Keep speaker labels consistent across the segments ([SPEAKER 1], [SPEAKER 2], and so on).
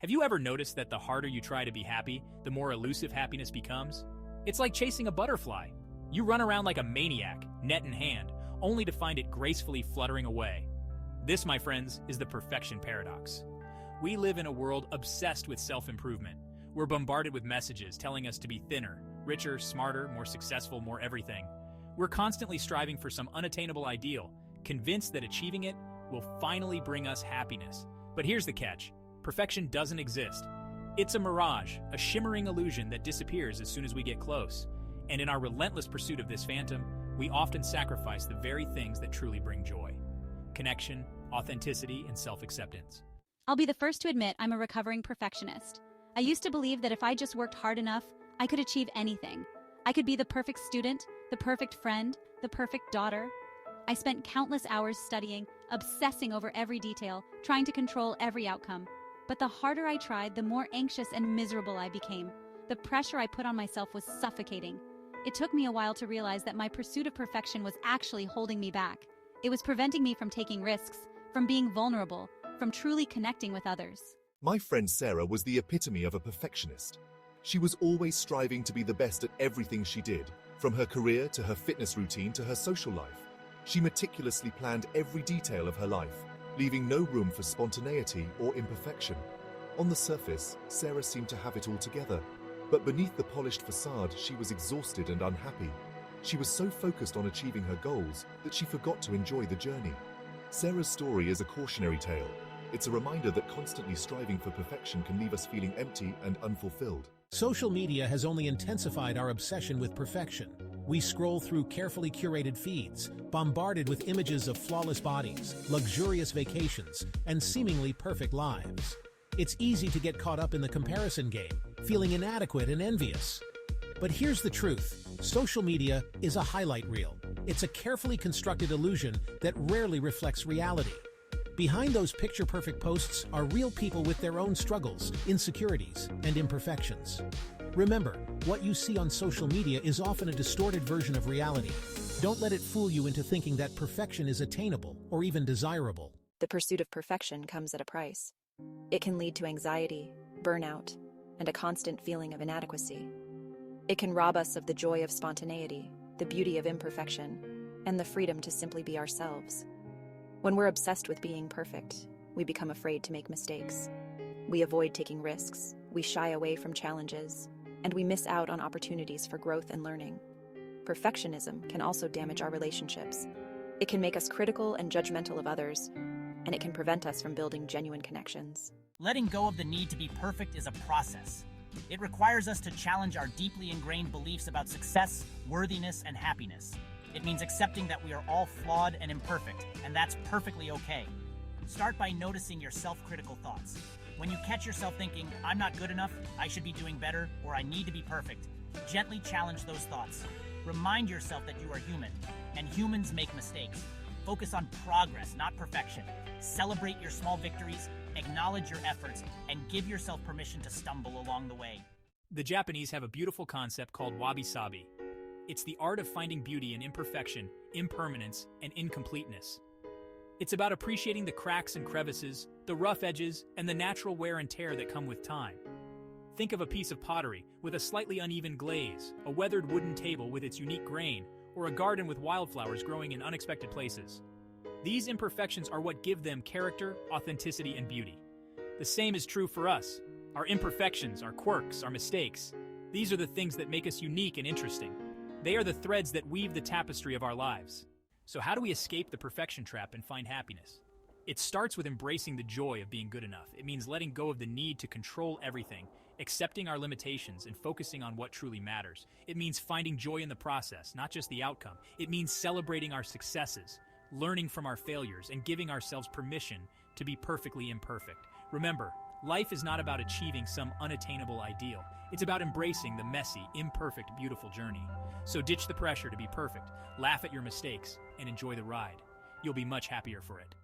[SPEAKER 1] Have you ever noticed that the harder you try to be happy, the more elusive happiness becomes? It's like chasing a butterfly. You run around like a maniac, net in hand, only to find it gracefully fluttering away. This, my friends, is the perfection paradox. We live in a world obsessed with self-improvement. We're bombarded with messages telling us to be thinner, richer, smarter, more successful, more everything. We're constantly striving for some unattainable ideal, convinced that achieving it will finally bring us happiness. But here's the catch. Perfection doesn't exist. It's a mirage, a shimmering illusion that disappears as soon as we get close. And in our relentless pursuit of this phantom, we often sacrifice the very things that truly bring joy. Connection, authenticity, and self-acceptance.
[SPEAKER 2] I'll be the first to admit I'm a recovering perfectionist. I used to believe that if I just worked hard enough, I could achieve anything. I could be the perfect student, the perfect friend, the perfect daughter. I spent countless hours studying, obsessing over every detail, trying to control every outcome. But the harder I tried, the more anxious and miserable I became. The pressure I put on myself was suffocating. It took me a while to realize that my pursuit of perfection was actually holding me back. It was preventing me from taking risks, from being vulnerable, from truly connecting with others.
[SPEAKER 3] My friend Sarah was the epitome of a perfectionist. She was always striving to be the best at everything she did, from her career to her fitness routine to her social life. She meticulously planned every detail of her life, leaving no room for spontaneity or imperfection. On the surface, Sarah seemed to have it all together, but beneath the polished facade, she was exhausted and unhappy. She was so focused on achieving her goals that she forgot to enjoy the journey. Sarah's story is a cautionary tale. It's a reminder that constantly striving for perfection can leave us feeling empty and unfulfilled.
[SPEAKER 4] Social media has only intensified our obsession with perfection. We scroll through carefully curated feeds, bombarded with images of flawless bodies, luxurious vacations, and seemingly perfect lives. It's easy to get caught up in the comparison game, feeling inadequate and envious. But here's the truth. Social media is a highlight reel. It's a carefully constructed illusion that rarely reflects reality. Behind those picture-perfect posts are real people with their own struggles, insecurities, and imperfections. Remember, what you see on social media is often a distorted version of reality. Don't let it fool you into thinking that perfection is attainable or even desirable.
[SPEAKER 5] The pursuit of perfection comes at a price. It can lead to anxiety, burnout, and a constant feeling of inadequacy. It can rob us of the joy of spontaneity, the beauty of imperfection, and the freedom to simply be ourselves. When we're obsessed with being perfect, we become afraid to make mistakes. We avoid taking risks, we shy away from challenges, and we miss out on opportunities for growth and learning. Perfectionism can also damage our relationships. It can make us critical and judgmental of others, and it can prevent us from building genuine connections.
[SPEAKER 6] Letting go of the need to be perfect is a process. It requires us to challenge our deeply ingrained beliefs about success, worthiness, and happiness. It means accepting that we are all flawed and imperfect, and that's perfectly okay. Start by noticing your self-critical thoughts. When you catch yourself thinking, "I'm not good enough, I should be doing better," or "I need to be perfect," gently challenge those thoughts. Remind yourself that you are human, and humans make mistakes. Focus on progress, not perfection. Celebrate your small victories, acknowledge your efforts, and give yourself permission to stumble along the way.
[SPEAKER 1] The Japanese have a beautiful concept called wabi-sabi. It's the art of finding beauty in imperfection, impermanence, and incompleteness. It's about appreciating the cracks and crevices, the rough edges, and the natural wear and tear that come with time. Think of a piece of pottery with a slightly uneven glaze, a weathered wooden table with its unique grain, or a garden with wildflowers growing in unexpected places. These imperfections are what give them character, authenticity, and beauty. The same is true for us. Our imperfections, our quirks, our mistakes. These are the things that make us unique and interesting. They are the threads that weave the tapestry of our lives. So how do we escape the perfection trap and find happiness? It starts with embracing the joy of being good enough. It means letting go of the need to control everything, accepting our limitations, and focusing on what truly matters. It means finding joy in the process, not just the outcome. It means celebrating our successes, learning from our failures, and giving ourselves permission to be perfectly imperfect. Remember, life is not about achieving some unattainable ideal. It's about embracing the messy, imperfect, beautiful journey. So ditch the pressure to be perfect, laugh at your mistakes, and enjoy the ride. You'll be much happier for it.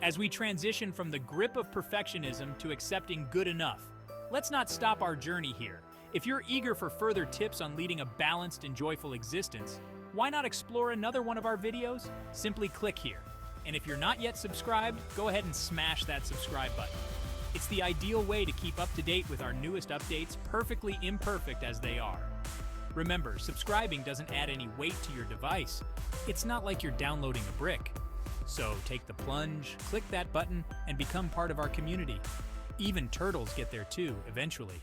[SPEAKER 1] As we transition from the grip of perfectionism to accepting good enough, let's not stop our journey here. If you're eager for further tips on leading a balanced and joyful existence, why not explore another one of our videos? Simply click here. And if you're not yet subscribed, go ahead and smash that subscribe button. It's the ideal way to keep up to date with our newest updates, perfectly imperfect as they are. Remember, subscribing doesn't add any weight to your device. It's not like you're downloading a brick. So take the plunge, click that button, and become part of our community. Even turtles get there too, eventually.